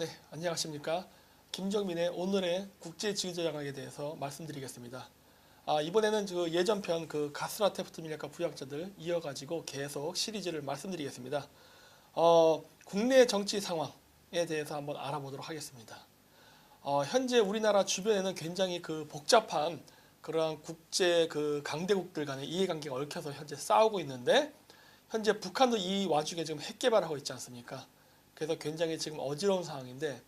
네, 안녕하십니까. 김정민의 오늘의 국제지휘자강에 대해서 말씀드리겠습니다. 이번에는 예전편 가스라테프트 밀약과 부역자들 이어가지고 계속 시리즈를 말씀드리겠습니다. 국내 정치 상황에 대해서 한번 알아보도록 하겠습니다. 현재 우리나라 주변에는 굉장히 복잡한 그러한 국제 강대국들 간의 이해관계가 얽혀서 현재 싸우고 있는데, 현재 북한도 이 와중에 지금 핵 개발하고 있지 않습니까? 그래서 굉장히 지금 어지러운 상황인데,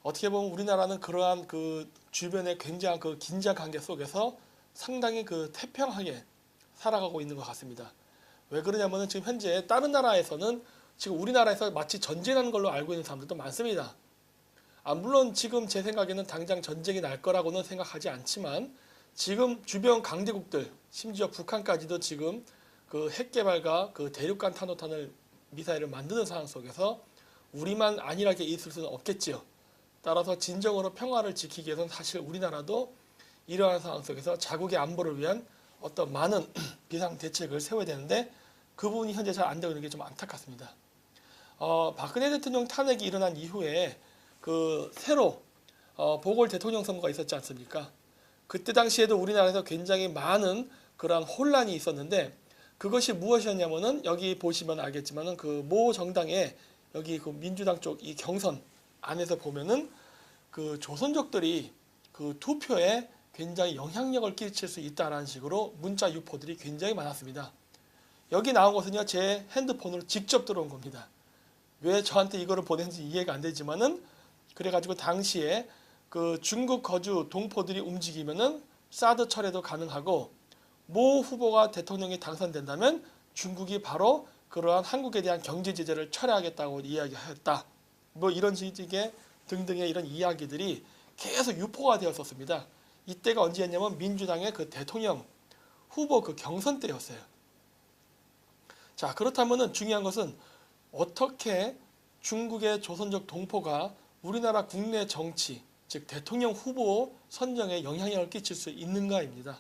어떻게 보면 우리나라는 그러한 주변의 굉장한 긴장 관계 속에서 상당히 태평하게 살아가고 있는 것 같습니다. 왜 그러냐면은 지금 현재 다른 나라에서는 지금 우리나라에서 마치 전쟁하는 걸로 알고 있는 사람들도 많습니다. 물론 지금 제 생각에는 당장 전쟁이 날 거라고는 생각하지 않지만, 지금 주변 강대국들, 심지어 북한까지도 지금 핵 개발과 대륙간 탄도탄을 미사일을 만드는 상황 속에서 우리만 안일하게 있을 수는 없겠지요. 따라서 진정으로 평화를 지키기 위해서는 사실 우리나라도 이러한 상황 속에서 자국의 안보를 위한 어떤 많은 비상 대책을 세워야 되는데, 그 부분이 현재 잘 안 되고 있는 게 좀 안타깝습니다. 박근혜 대통령 탄핵이 일어난 이후에 새로 보궐 대통령 선거가 있었지 않습니까? 그때 당시에도 우리나라에서 굉장히 많은 그러한 혼란이 있었는데, 그것이 무엇이었냐면은 여기 보시면 알겠지만은 모 정당의 여기 민주당 쪽 이 경선 안에서 보면은 조선족들이 투표에 굉장히 영향력을 끼칠 수 있다라는 식으로 문자 유포들이 굉장히 많았습니다. 여기 나온 것은요, 제 핸드폰으로 직접 들어온 겁니다. 왜 저한테 이거를 보냈는지 이해가 안 되지만은, 그래가지고 당시에 중국 거주 동포들이 움직이면은 사드 철회도 가능하고, 모 후보가 대통령이 당선된다면 중국이 바로 그러한 한국에 대한 경제 제재를 철회하겠다고 이야기하였다. 뭐 이런 식의 등등의 이런 이야기들이 계속 유포가 되었었습니다. 이때가 언제였냐면 민주당의 대통령 후보 경선 때였어요. 자, 그렇다면은 중요한 것은 어떻게 중국의 조선족 동포가 우리나라 국내 정치, 즉 대통령 후보 선정에 영향력을 끼칠 수 있는가입니다.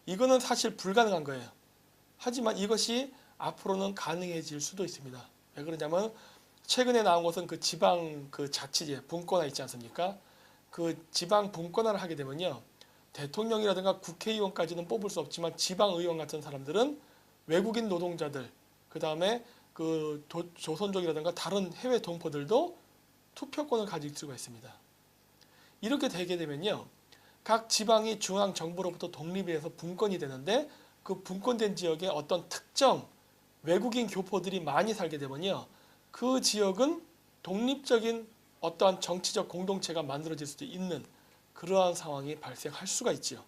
이거는 사실 불가능한 거예요. 하지만 이것이 앞으로는 가능해질 수도 있습니다. 왜 그러냐면 최근에 나온 것은 지방 자치제 분권화 있지 않습니까? 지방 분권화를 하게 되면요, 대통령이라든가 국회의원까지는 뽑을 수 없지만 지방의원 같은 사람들은 외국인 노동자들, 그 다음에 조선족이라든가 다른 해외 동포들도 투표권을 가질 수가 있습니다. 이렇게 되게 되면요, 각 지방이 중앙 정부로부터 독립이 해서 분권이 되는데, 그 분권된 지역에 어떤 특정 외국인 교포들이 많이 살게 되면요, 그 지역은 독립적인 어떠한 정치적 공동체가 만들어질 수도 있는 그러한 상황이 발생할 수가 있지요.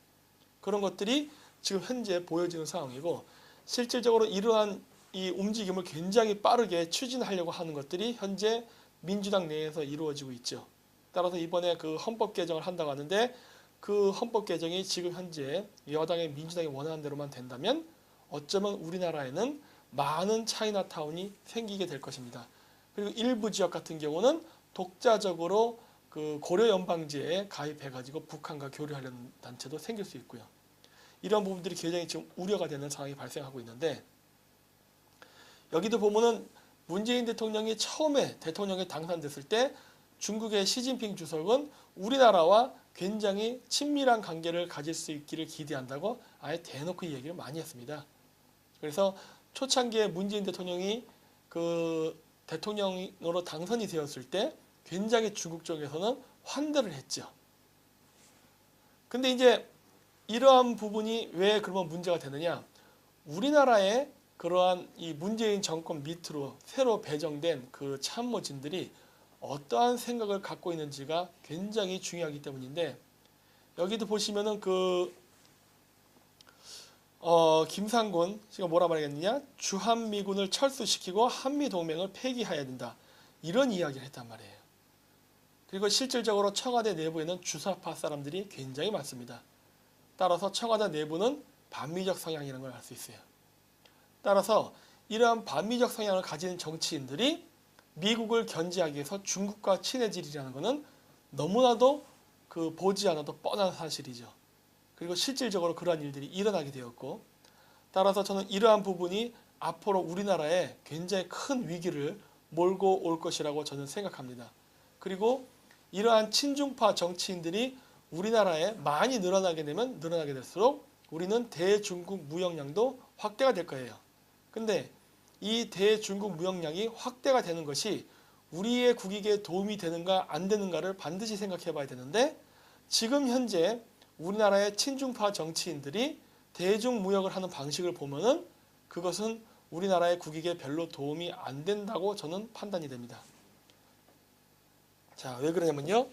그런 것들이 지금 현재 보여지는 상황이고, 실질적으로 이러한 이 움직임을 굉장히 빠르게 추진하려고 하는 것들이 현재 민주당 내에서 이루어지고 있죠. 따라서 이번에 헌법 개정을 한다고 하는데, 그 헌법 개정이 지금 현재 여당의 민주당이 원하는 대로만 된다면 어쩌면 우리나라에는 많은 차이나타운이 생기게 될 것입니다. 그리고 일부 지역 같은 경우는 독자적으로 고려연방제에 가입해가지고 북한과 교류하려는 단체도 생길 수 있고요. 이런 부분들이 굉장히 지금 우려가 되는 상황이 발생하고 있는데, 여기도 보면은 문재인 대통령이 처음에 대통령에 당선됐을 때 중국의 시진핑 주석은 우리나라와 굉장히 친밀한 관계를 가질 수 있기를 기대한다고 아예 대놓고 얘기를 많이 했습니다. 그래서 초창기에 문재인 대통령이 대통령으로 당선이 되었을 때 굉장히 중국 쪽에서는 환대를 했죠. 근데 이제 이러한 부분이 왜 그러면 문제가 되느냐? 우리나라의 그러한 이 문재인 정권 밑으로 새로 배정된 참모진들이 어떠한 생각을 갖고 있는지가 굉장히 중요하기 때문인데, 여기도 보시면은 김상곤 씨가 뭐라 말하겠느냐? 주한미군을 철수시키고 한미동맹을 폐기해야 된다. 이런 이야기를 했단 말이에요. 그리고 실질적으로 청와대 내부에는 주사파 사람들이 굉장히 많습니다. 따라서 청와대 내부는 반미적 성향이라는 걸 알 수 있어요. 따라서 이러한 반미적 성향을 가진 정치인들이 미국을 견제하기 위해서 중국과 친해지려는 것은 너무나도 보지 않아도 뻔한 사실이죠. 그리고 실질적으로 그러한 일들이 일어나게 되었고, 따라서 저는 이러한 부분이 앞으로 우리나라에 굉장히 큰 위기를 몰고 올 것이라고 저는 생각합니다. 그리고 이러한 친중파 정치인들이 우리나라에 많이 늘어나게 되면 늘어나게 될수록 우리는 대중국 무역량도 확대가 될 거예요. 근데 이 대중국 무역량이 확대가 되는 것이 우리의 국익에 도움이 되는가 안 되는가를 반드시 생각해 봐야 되는데, 지금 현재 우리나라의 친중파 정치인들이 대중무역을 하는 방식을 보면은 그것은 우리나라의 국익에 별로 도움이 안 된다고 저는 판단이 됩니다. 자, 왜 그러냐면요.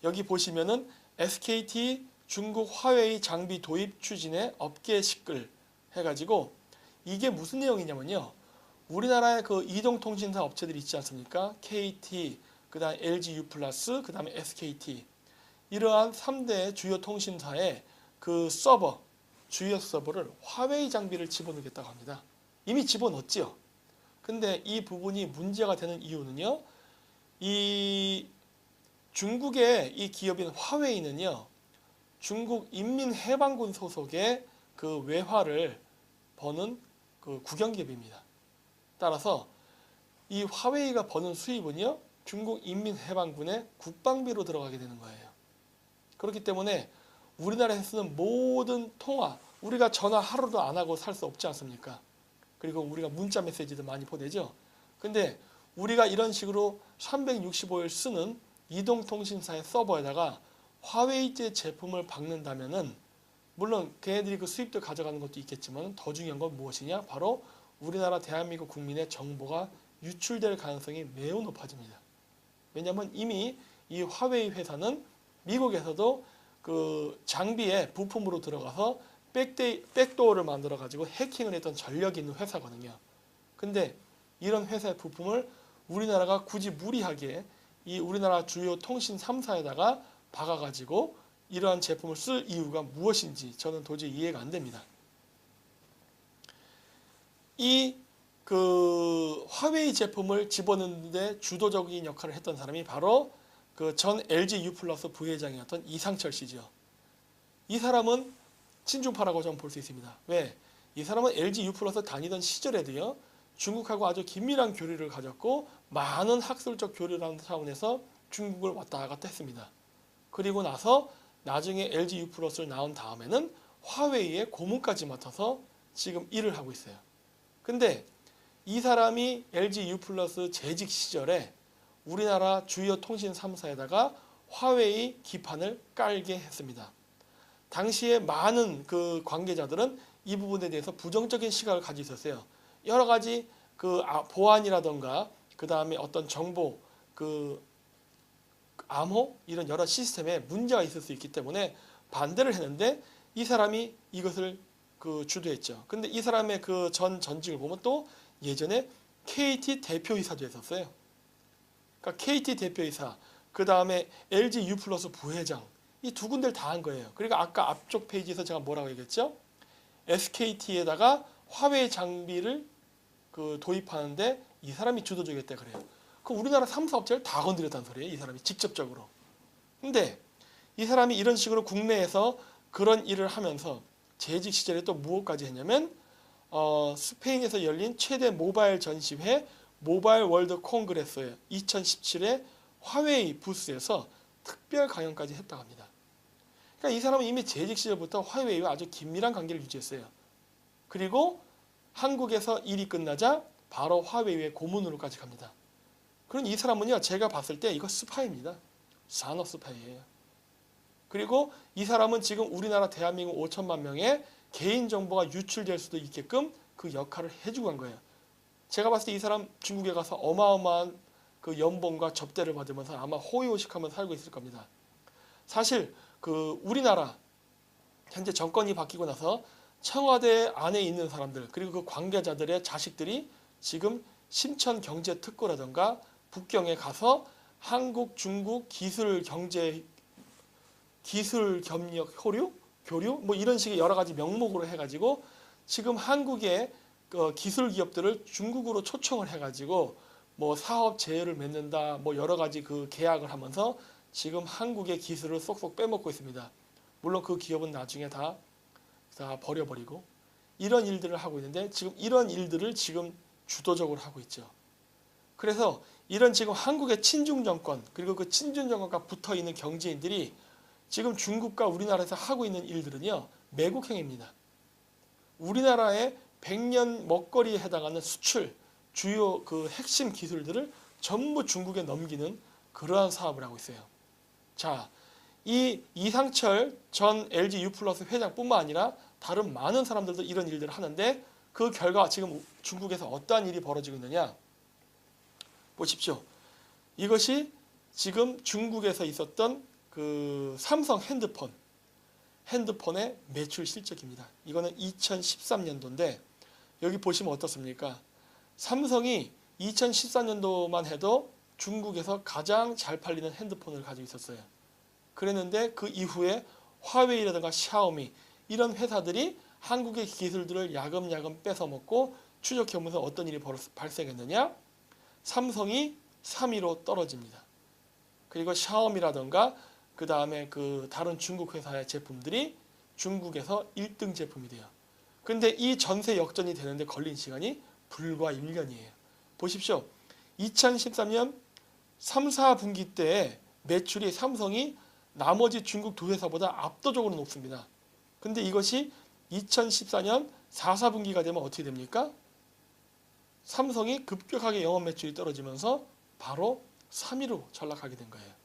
여기 보시면은 SKT 중국 화웨이 장비 도입 추진에 업계 시끌 해가지고, 이게 무슨 내용이냐면요. 우리나라의 그 이동통신사 업체들이 있지 않습니까? KT, 그 다음 LG U+, 그 다음에 SKT. 이러한 3대 주요 통신사의 그 서버, 주요 서버를 화웨이 장비를 집어넣겠다고 합니다. 이미 집어넣었지요. 근데 이 부분이 문제가 되는 이유는요. 이 중국의 이 기업인 화웨이는요. 중국 인민해방군 소속의 그 외화를 버는 그 국영기업입니다. 따라서 이 화웨이가 버는 수입은요. 중국 인민해방군의 국방비로 들어가게 되는 거예요. 그렇기 때문에 우리나라에 쓰는 모든 통화, 우리가 전화 하루도 안 하고 살 수 없지 않습니까? 그리고 우리가 문자 메시지도 많이 보내죠. 근데 우리가 이런 식으로 365일 쓰는 이동통신사의 서버에다가 화웨이제 제품을 박는다면은, 물론 걔네들이 그 수입도 가져가는 것도 있겠지만 더 중요한 건 무엇이냐? 바로 우리나라 대한민국 국민의 정보가 유출될 가능성이 매우 높아집니다. 왜냐하면 이미 이 화웨이 회사는 미국에서도 그 장비에 부품으로 들어가서 백도어를 만들어 가지고 해킹을 했던 전력이 있는 회사거든요. 근데 이런 회사의 부품을 우리나라가 굳이 무리하게 이 우리나라 주요 통신 3사에다가 박아가지고 이러한 제품을 쓸 이유가 무엇인지 저는 도저히 이해가 안 됩니다. 이 그 화웨이 제품을 집어넣는데 주도적인 역할을 했던 사람이 바로 그 전 LG U+ 부회장이었던 이상철 씨죠. 이 사람은 친중파라고 저는 볼 수 있습니다. 왜? 이 사람은 LG U+ 다니던 시절에도요. 중국하고 아주 긴밀한 교류를 가졌고 많은 학술적 교류라는 차원에서 중국을 왔다 갔다 했습니다. 그리고 나서 나중에 LG U+를 나온 다음에는 화웨이의 고문까지 맡아서 지금 일을 하고 있어요. 근데 이 사람이 LG U+ 재직 시절에 우리나라 주요 통신 3사에다가 화웨이 기판을 깔게 했습니다. 당시에 많은 그 관계자들은 이 부분에 대해서 부정적인 시각을 가지고 있었어요. 여러 가지 그 보안이라던가 그 다음에 어떤 정보 그 암호 이런 여러 시스템에 문제가 있을 수 있기 때문에 반대를 했는데, 이 사람이 이것을 그 주도했죠. 근데 이 사람의 그 전직을 보면 또 예전에 KT 대표이사도 했었어요. 그러니까 KT 대표이사, 그 다음에 LG U+ 부회장, 이 두 군데를 다 한 거예요. 그러니까 아까 앞쪽 페이지에서 제가 뭐라고 얘기했죠? SKT에다가 화웨이 장비를 그 도입하는데 이 사람이 주도적이었다 그래요. 그 우리나라 3사 업체를 다 건드렸다는 소리예요. 이 사람이 직접적으로. 근데 이 사람이 이런 식으로 국내에서 그런 일을 하면서 재직 시절에 또 무엇까지 했냐면 스페인에서 열린 최대 모바일 전시회 모바일 월드 콩그레스에 2017에 화웨이 부스에서 특별 강연까지 했다고 합니다. 그러니까 이 사람은 이미 재직 시절부터 화웨이와 아주 긴밀한 관계를 유지했어요. 그리고 한국에서 일이 끝나자 바로 화웨이의 고문으로까지 갑니다. 그럼 이 사람은요, 제가 봤을 때 이거 스파이입니다. 산업 스파이예요. 그리고 이 사람은 지금 우리나라 대한민국 5천만 명의 개인정보가 유출될 수도 있게끔 그 역할을 해주고 간 거예요. 제가 봤을 때 이 사람 중국에 가서 어마어마한 그 연봉과 접대를 받으면서 아마 호의호식하면서 살고 있을 겁니다. 사실 그 우리나라 현재 정권이 바뀌고 나서 청와대 안에 있는 사람들 그리고 그 관계자들의 자식들이 지금 심천경제특구라든가 북경에 가서 한국, 중국 기술 협력 교류 뭐 이런 식의 여러 가지 명목으로 해가지고 지금 한국의 기술 기업들을 중국으로 초청을 해가지고 뭐 사업 제휴를 맺는다 뭐 여러 가지 그 계약을 하면서 지금 한국의 기술을 쏙쏙 빼먹고 있습니다. 물론 그 기업은 나중에 다 버려버리고 이런 일들을 하고 있는데 지금 이런 일들을 지금 주도적으로 하고 있죠. 그래서 이런 지금 한국의 친중 정권 그리고 그 친중 정권과 붙어 있는 경제인들이 지금 중국과 우리나라에서 하고 있는 일들은요, 매국 행위입니다. 우리나라의 100년 먹거리에 해당하는 수출 주요 그 핵심 기술들을 전부 중국에 넘기는 그러한 사업을 하고 있어요. 자, 이 이상철 전 LG U+ 회장뿐만 아니라 다른 많은 사람들도 이런 일들을 하는데 그 결과 지금 중국에서 어떠한 일이 벌어지고 있느냐 보십시오. 이것이 지금 중국에서 있었던 그 삼성 핸드폰의 매출 실적입니다. 이거는 2013년도인데 여기 보시면 어떻습니까? 삼성이 2013년도만 해도 중국에서 가장 잘 팔리는 핸드폰을 가지고 있었어요. 그랬는데 그 이후에 화웨이라든가 샤오미 이런 회사들이 한국의 기술들을 야금야금 뺏어먹고 추적해보면서 어떤 일이 발생했느냐? 삼성이 3위로 떨어집니다. 그리고 샤오미라든가 그 다음에 그 다른 중국 회사의 제품들이 중국에서 1등 제품이 돼요. 근데 이 전세 역전이 되는데 걸린 시간이 불과 1년이에요. 보십시오. 2013년 3, 4분기 때에 매출이 삼성이 나머지 중국 두 회사보다 압도적으로 높습니다. 근데 이것이 2014년 4, 4분기가 되면 어떻게 됩니까? 삼성이 급격하게 영업 매출이 떨어지면서 바로 3위로 전락하게 된 거예요.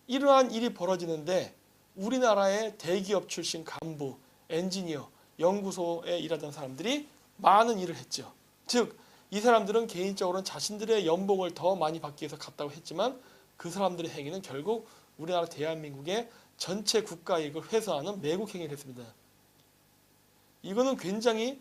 이러한 일이 벌어지는데 우리나라의 대기업 출신 간부, 엔지니어, 연구소에 일하던 사람들이 많은 일을 했죠. 즉, 이 사람들은 개인적으로는 자신들의 연봉을 더 많이 받기 위해서 갔다고 했지만 그 사람들의 행위는 결국 우리나라 대한민국의 전체 국가이익을 회수하는 매국 행위를 했습니다. 이거는 굉장히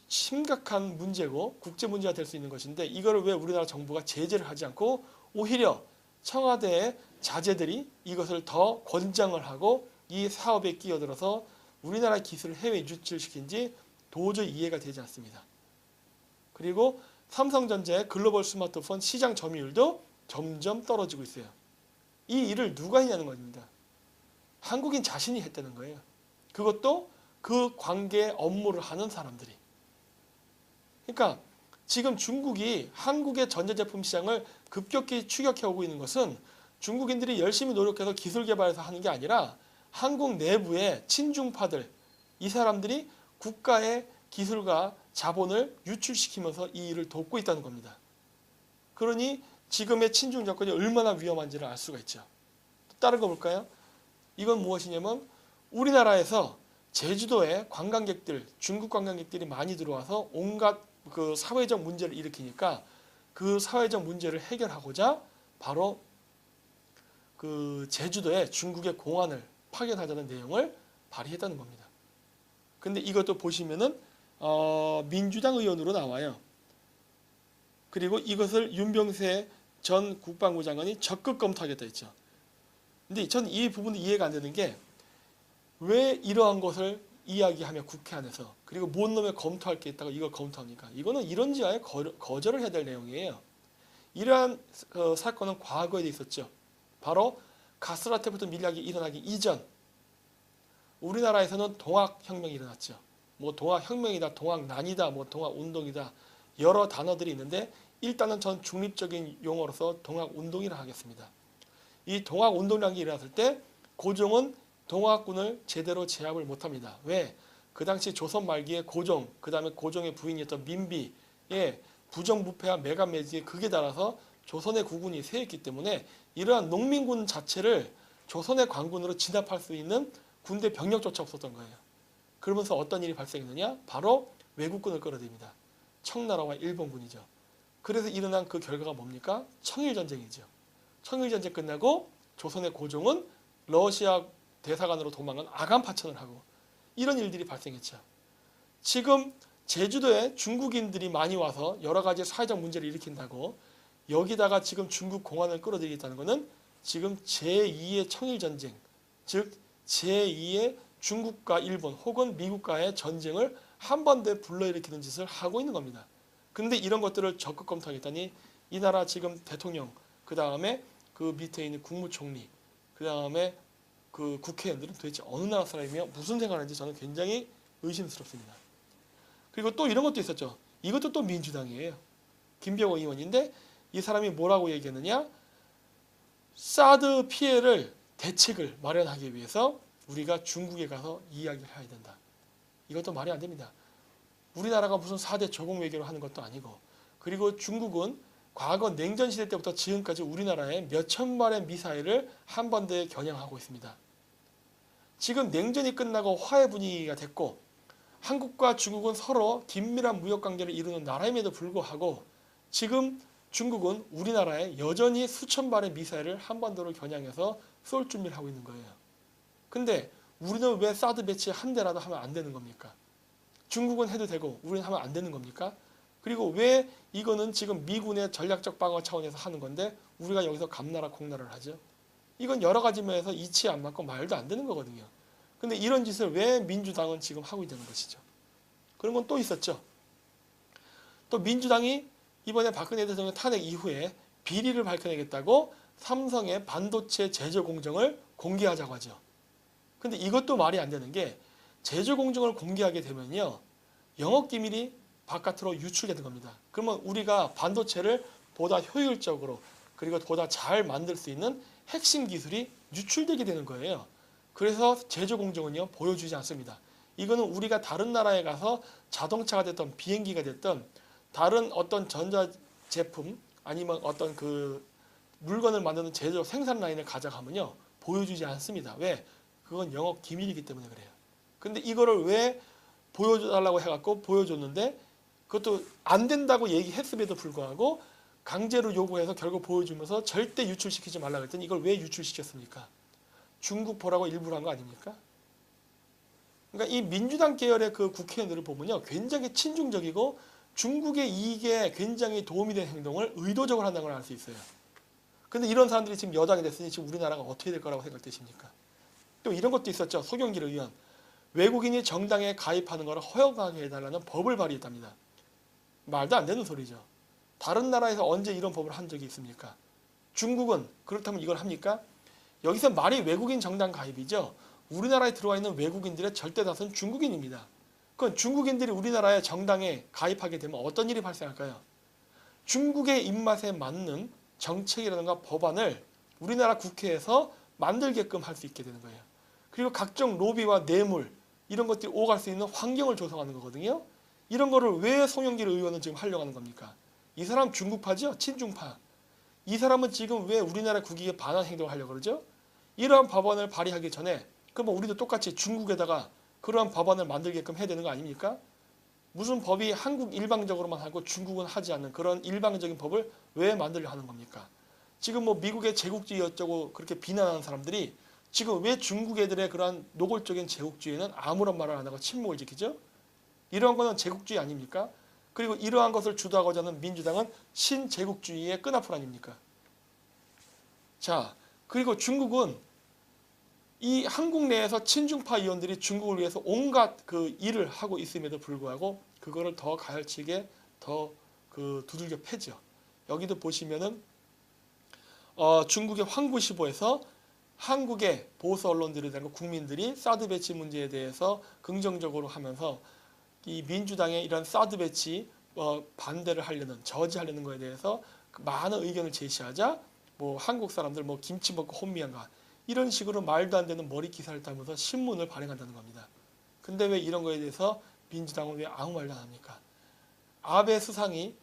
심각한 문제고 국제 문제가 될 수 있는 것인데 이거를 왜 우리나라 정부가 제재를 하지 않고 오히려 청와대의 자제들이 이것을 더 권장을 하고 이 사업에 끼어들어서 우리나라 기술을 해외에 유출시킨지 도저히 이해가 되지 않습니다. 그리고 삼성전자의 글로벌 스마트폰 시장 점유율도 점점 떨어지고 있어요. 이 일을 누가 했냐는 겁니다. 한국인 자신이 했다는 거예요. 그것도 그 관계 업무를 하는 사람들이. 그러니까 지금 중국이 한국의 전자제품 시장을 급격히 추격해오고 있는 것은 중국인들이 열심히 노력해서 기술 개발해서 하는 게 아니라 한국 내부의 친중파들, 이 사람들이 국가의 기술과 자본을 유출시키면서 이 일을 돕고 있다는 겁니다. 그러니 지금의 친중 정권이 얼마나 위험한지를 알 수가 있죠. 또 다른 거 볼까요? 이건 무엇이냐면 우리나라에서 제주도에 관광객들, 중국 관광객들이 많이 들어와서 온갖 그 사회적 문제를 일으키니까 그 사회적 문제를 해결하고자 바로 그 제주도에 중국의 공안을 파견하자는 내용을 발의했다는 겁니다. 근데 이것도 보시면은 민주당 의원으로 나와요. 그리고 이것을 윤병세 전 국방부 장관이 적극 검토하겠다 했죠. 근데 전 이 부분이 이해가 안 되는 게 왜 이러한 것을 이야기하며 국회 안에서 그리고 뭔 놈에 검토할 게 있다고 이걸 검토합니까? 이거는 이런지아예 거절을 해야 될 내용이에요. 이러한 사건은 과거에도 있었죠. 바로 가스라테프트 밀약이 일어나기 이전 우리나라에서는 동학혁명이 일어났죠. 뭐 동학혁명이다, 동학난이다, 뭐 동학운동이다 여러 단어들이 있는데 일단은 전 중립적인 용어로서 동학운동이라 하겠습니다. 이 동학운동이라는 게 일어났을 때 고종은 동학군을 제대로 제압을 못합니다. 왜? 그 당시 조선 말기에 고종, 그 다음에 고종의 부인이었던 민비의 부정부패와 매간매직에 극에 달아서 조선의 국군이 세했기 때문에 이러한 농민군 자체를 조선의 관군으로 진압할 수 있는 군대 병력조차 없었던 거예요. 그러면서 어떤 일이 발생했느냐? 바로 외국군을 끌어들입니다. 청나라와 일본군이죠. 그래서 일어난 그 결과가 뭡니까? 청일전쟁이죠. 청일전쟁 끝나고 조선의 고종은 러시아 대사관으로 도망간 아간파천을 하고 이런 일들이 발생했죠. 지금 제주도에 중국인들이 많이 와서 여러 가지 사회적 문제를 일으킨다고 여기다가 지금 중국 공안을 끌어들이겠다는 것은 지금 제2의 청일전쟁, 즉 제2의 중국과 일본 혹은 미국과의 전쟁을 한 번 더 불러일으키는 짓을 하고 있는 겁니다. 그런데 이런 것들을 적극 검토하겠다니 이 나라 지금 대통령, 그 다음에 그 밑에 있는 국무총리, 그 다음에 그 국회의원들은 도대체 어느 나라 사람이며 무슨 생각을 하는지 저는 굉장히 의심스럽습니다. 그리고 또 이런 것도 있었죠. 이것도 또 민주당이에요. 김병호 의원인데 이 사람이 뭐라고 얘기했느냐? 사드 피해를 대책을 마련하기 위해서 우리가 중국에 가서 이야기를 해야 된다. 이것도 말이 안 됩니다. 우리나라가 무슨 4대 조공 외교를 하는 것도 아니고, 그리고 중국은 과거 냉전 시대 때부터 지금까지 우리나라에 몇천 발의 미사일을 한반도에 겨냥하고 있습니다. 지금 냉전이 끝나고 화해 분위기가 됐고 한국과 중국은 서로 긴밀한 무역 관계를 이루는 나라임에도 불구하고 지금 중국은 우리나라에 여전히 수천 발의 미사일을 한반도로 겨냥해서 쏠 준비를 하고 있는 거예요. 근데 우리는 왜 사드 배치 한 대라도 하면 안 되는 겁니까? 중국은 해도 되고 우리는 하면 안 되는 겁니까? 그리고 왜 이거는 지금 미군의 전략적 방어 차원에서 하는 건데 우리가 여기서 감나라 콩나라를 하죠? 이건 여러 가지 면에서 이치에 안 맞고 말도 안 되는 거거든요. 근데 이런 짓을 왜 민주당은 지금 하고 있는 것이죠? 그런 건 또 있었죠. 또 민주당이 이번에 박근혜 대통령 탄핵 이후에 비리를 밝혀내겠다고 삼성의 반도체 제조 공정을 공개하자고 하죠. 근데 이것도 말이 안 되는 게 제조 공정을 공개하게 되면요. 영업 기밀이 바깥으로 유출되는 겁니다. 그러면 우리가 반도체를 보다 효율적으로 그리고 보다 잘 만들 수 있는 핵심 기술이 유출되게 되는 거예요. 그래서 제조 공정은요 보여주지 않습니다. 이거는 우리가 다른 나라에 가서 자동차가 됐던 비행기가 됐던 다른 어떤 전자 제품 아니면 어떤 그 물건을 만드는 제조 생산 라인을 가져가면요 보여주지 않습니다. 왜? 그건 영업 기밀이기 때문에 그래요. 근데 이거를 왜 보여달라고 해갖고 보여줬는데 그것도 안 된다고 얘기했음에도 불구하고 강제로 요구해서 결국 보여주면서 절대 유출시키지 말라 그랬더니 이걸 왜 유출시켰습니까? 중국 보라고 일부러 한 거 아닙니까? 그러니까 이 민주당 계열의 그 국회의원들을 보면요 굉장히 친중적이고 중국의 이익에 굉장히 도움이 되는 행동을 의도적으로 한다는 걸 알 수 있어요. 근데 이런 사람들이 지금 여당이 됐으니 지금 우리나라가 어떻게 될 거라고 생각되십니까? 또 이런 것도 있었죠. 소경길 의원. 외국인이 정당에 가입하는 것을 허용하게 해달라는 법을 발의했답니다. 말도 안 되는 소리죠. 다른 나라에서 언제 이런 법을 한 적이 있습니까? 중국은 그렇다면 이걸 합니까? 여기서 말이 외국인 정당 가입이죠. 우리나라에 들어와 있는 외국인들의 절대 다수는 중국인입니다. 그건 중국인들이 우리나라의 정당에 가입하게 되면 어떤 일이 발생할까요? 중국의 입맛에 맞는 정책이라든가 법안을 우리나라 국회에서 만들게끔 할 수 있게 되는 거예요. 그리고 각종 로비와 뇌물 이런 것들이 오갈 수 있는 환경을 조성하는 거거든요. 이런 거를 왜 송영길 의원은 지금 하려고 하는 겁니까? 이 사람 중국파죠? 친중파. 이 사람은 지금 왜 우리나라 국익에 반한 행동을 하려고 그러죠? 이러한 법안을 발의하기 전에 그러면 우리도 똑같이 중국에다가 그러한 법안을 만들게끔 해야 되는 거 아닙니까? 무슨 법이 한국 일방적으로만 하고 중국은 하지 않는 그런 일방적인 법을 왜 만들려 하는 겁니까? 지금 뭐 미국의 제국주의 어쩌고 그렇게 비난하는 사람들이 지금 왜 중국 애들의 그러한 노골적인 제국주의는 아무런 말을 안 하고 침묵을 지키죠? 이러한 거는 제국주의 아닙니까? 그리고 이러한 것을 주도하고자 하는 민주당은 신제국주의의 끈앞풀 아닙니까? 자, 그리고 중국은 이 한국 내에서 친중파 의원들이 중국을 위해서 온갖 그 일을 하고 있음에도 불구하고 그거를 더 가열치게 더 그 두들겨 패죠. 여기도 보시면은 중국의 황구시보에서 한국의 보수 언론들에 대한 국민들이 사드 배치 문제에 대해서 긍정적으로 하면서 이 민주당의 이런 사드 배치 반대를 하려는 저지하려는 거에 대해서 많은 의견을 제시하자 뭐 한국 사람들 뭐 김치 먹고 혼미한가 이런 식으로 말도 안 되는 머리 기사를 따면서 신문을 발행한다는 겁니다. 근데 왜 이런 거에 대해서 민주당은 왜 아무 말도 안 합니까? 아베 수상이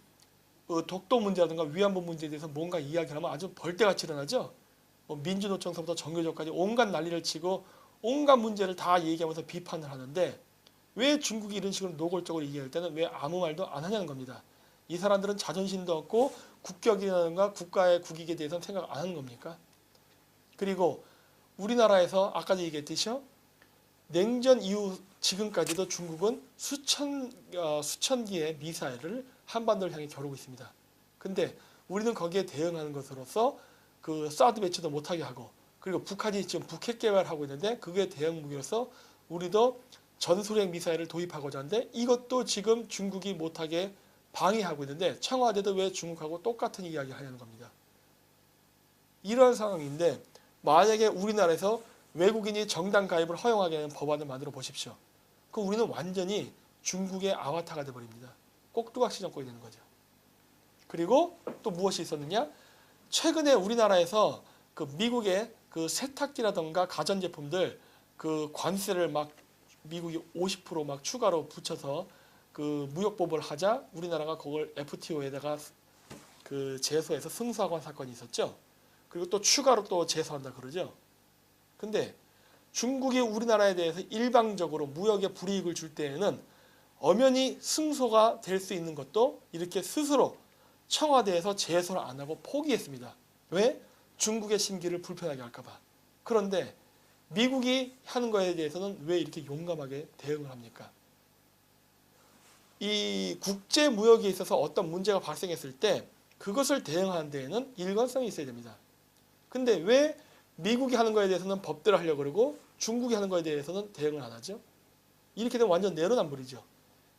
독도 문제라든가 위안부 문제에 대해서 뭔가 이야기를 하면 아주 벌떼같이 일어나죠. 민주노총서부터 정교조까지 온갖 난리를 치고 온갖 문제를 다 얘기하면서 비판을 하는데 왜 중국이 이런 식으로 노골적으로 얘기할 때는 왜 아무 말도 안 하냐는 겁니다. 이 사람들은 자존심도 없고 국격이라든가 국가의 국익에 대해서는 생각 안 하는 겁니까? 그리고 우리나라에서 아까도 얘기했듯이요. 냉전 이후 지금까지도 중국은 수천 기의 미사일을 한반도를 향해 겨루고 있습니다. 근데 우리는 거기에 대응하는 것으로서 그 사드 배치도 못하게 하고 그리고 북한이 지금 북핵 개발하고 있는데 그게 대응 무기로서 우리도 전술핵 미사일을 도입하고자 하는데 이것도 지금 중국이 못하게 방해하고 있는데 청와대도 왜 중국하고 똑같은 이야기를 하냐는 겁니다. 이런 상황인데 만약에 우리나라에서 외국인이 정당 가입을 허용하게 하는 법안을 만들어 보십시오. 그럼 우리는 완전히 중국의 아바타가 돼버립니다. 꼭두각시 정권이 되는 거죠. 그리고 또 무엇이 있었느냐? 최근에 우리나라에서 그 미국의 그 세탁기라던가 가전제품들 그 관세를 막 미국이 50%막 추가로 붙여서 그 무역법을 하자 우리나라가 그걸 FTO에다가 그 제소해서 승소하고 한 사건이 있었죠. 그리고 또 추가로 또 제소한다 그러죠. 근데 중국이 우리나라에 대해서 일방적으로 무역에 불이익을 줄 때에는 엄연히 승소가 될 수 있는 것도 이렇게 스스로 청와대에서 제소를 안 하고 포기했습니다. 왜? 중국의 심기를 불편하게 할까봐. 그런데 미국이 하는 거에 대해서는 왜 이렇게 용감하게 대응을 합니까? 이 국제 무역에 있어서 어떤 문제가 발생했을 때 그것을 대응하는 데에는 일관성이 있어야 됩니다. 근데 왜 미국이 하는 거에 대해서는 법대로 하려고 그러고 중국이 하는 거에 대해서는 대응을 안 하죠? 이렇게 되면 완전 내로남불이죠.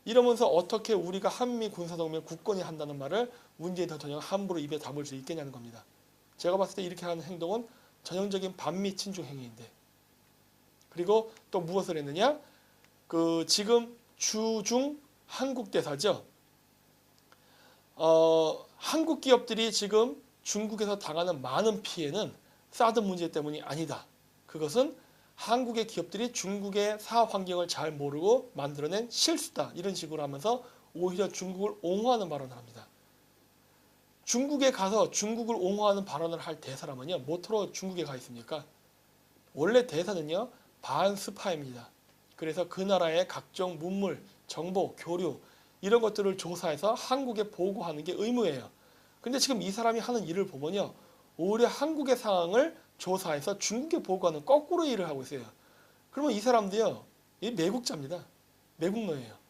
이러면서 어떻게 우리가 한미 군사동맹 국권이 한다는 말을 문재인 대통령 함부로 입에 담을 수 있겠냐는 겁니다. 제가 봤을 때 이렇게 하는 행동은 전형적인 반미 친중 행위인데. 그리고 또 무엇을 했느냐? 그 지금 주중 한국 대사죠. 한국 기업들이 지금 중국에서 당하는 많은 피해는 사드 문제 때문이 아니다. 그것은 한국의 기업들이 중국의 사업 환경을 잘 모르고 만들어낸 실수다. 이런 식으로 하면서 오히려 중국을 옹호하는 발언을 합니다. 중국에 가서 중국을 옹호하는 발언을 할 대사라면요. 뭐토록 중국에 가 있습니까? 원래 대사는요. 반스파입니다. 그래서 그 나라의 각종 문물, 정보, 교류 이런 것들을 조사해서 한국에 보고하는 게 의무예요. 근데 지금 이 사람이 하는 일을 보면요. 오히려 한국의 상황을 조사해서 중국에 보고하는 거꾸로 일을 하고 있어요. 그러면 이 사람도요. 매국자입니다. 매국노예요.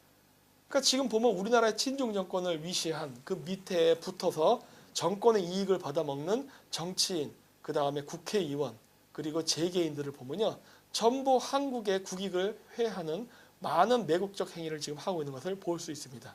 그러니까 지금 보면 우리나라의 친중 정권을 위시한 그 밑에 붙어서 정권의 이익을 받아먹는 정치인, 그 다음에 국회의원, 그리고 재계인들을 보면요. 전부 한국의 국익을 회하는 많은 매국적 행위를 지금 하고 있는 것을 볼 수 있습니다.